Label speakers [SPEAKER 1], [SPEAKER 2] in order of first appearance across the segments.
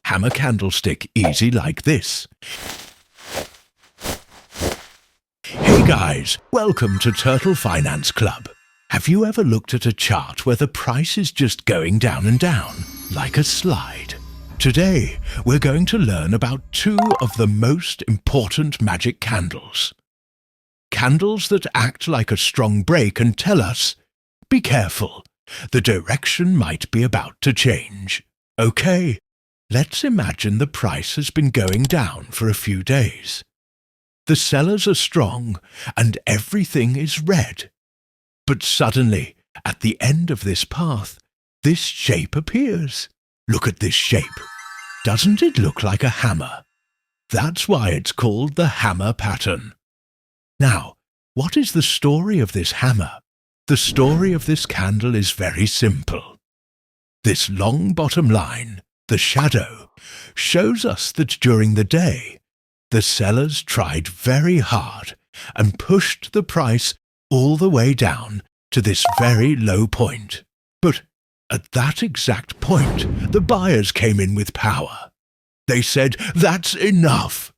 [SPEAKER 1] hammer candlestick easy like this. Hey guys, welcome to Turtle Finance Club. Have you ever looked at a chart where the price is just going down and down, like a slide? Today, we're going to learn about two of the most important magic candles. Candles that act like a strong break and tell us, be careful, the direction might be about to change. Okay, let's imagine the price has been going down for a few days. The sellers are strong and everything is red. But suddenly, at the end of this path, this shape appears. Look at this shape. Doesn't it look like a hammer? That's why it's called the hammer pattern. Now, what is the story of this hammer? The story of this candle is very simple. This long bottom line, the shadow, shows us that during the day, the sellers tried very hard and pushed the price all the way down to this very low point. But at that exact point, the buyers came in with power. They said, "That's enough!"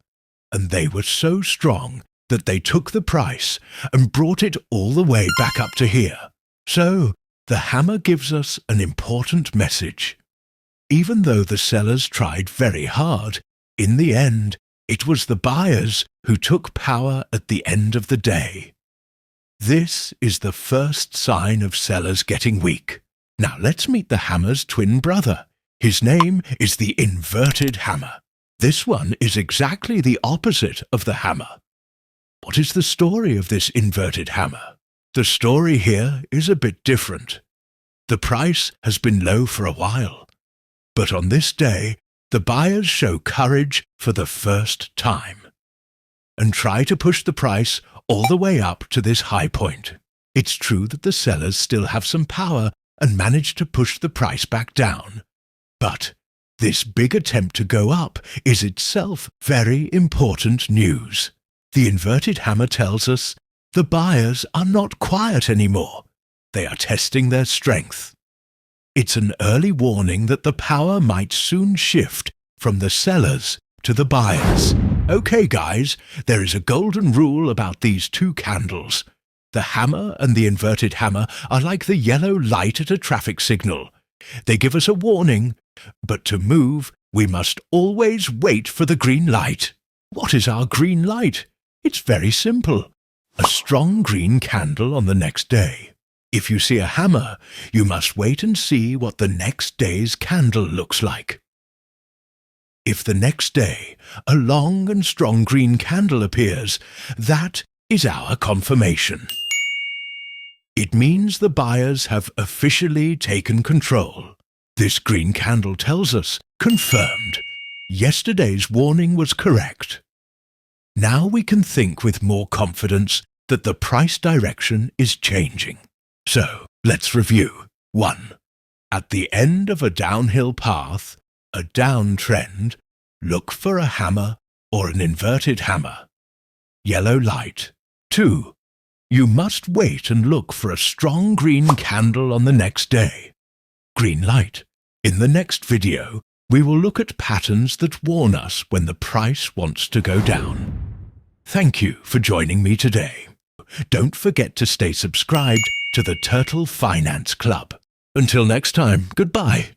[SPEAKER 1] And they were so strong that they took the price and brought it all the way back up to here. So, the hammer gives us an important message. Even though the sellers tried very hard, in the end, it was the buyers who took power at the end of the day. This is the first sign of sellers getting weak. Now let's meet the hammer's twin brother. His name is the inverted hammer. This one is exactly the opposite of the hammer. What is the story of this inverted hammer? The story here is a bit different. The price has been low for a while, but on this day, the buyers show courage for the first time and try to push the price all the way up to this high point. It's true that the sellers still have some power and manage to push the price back down. But this big attempt to go up is itself very important news. The inverted hammer tells us the buyers are not quiet anymore. They are testing their strength. It's an early warning that the power might soon shift from the sellers to the buyers. Okay guys, there is a golden rule about these two candles. The hammer and the inverted hammer are like the yellow light at a traffic signal. They give us a warning, but to move, we must always wait for the green light. What is our green light? It's very simple. A strong green candle on the next day. If you see a hammer, you must wait and see what the next day's candle looks like. If the next day a long and strong green candle appears, that is our confirmation. It means the buyers have officially taken control. This green candle tells us, confirmed, yesterday's warning was correct. Now we can think with more confidence that the price direction is changing. So, let's review. 1. At the end of a downhill path, a downtrend, look for a hammer or an inverted hammer. Yellow light. 2. You must wait and look for a strong green candle on the next day. Green light. In the next video, we will look at patterns that warn us when the price wants to go down. Thank you for joining me today. Don't forget to stay subscribed to the Turtle Finance Club. Until next time, goodbye.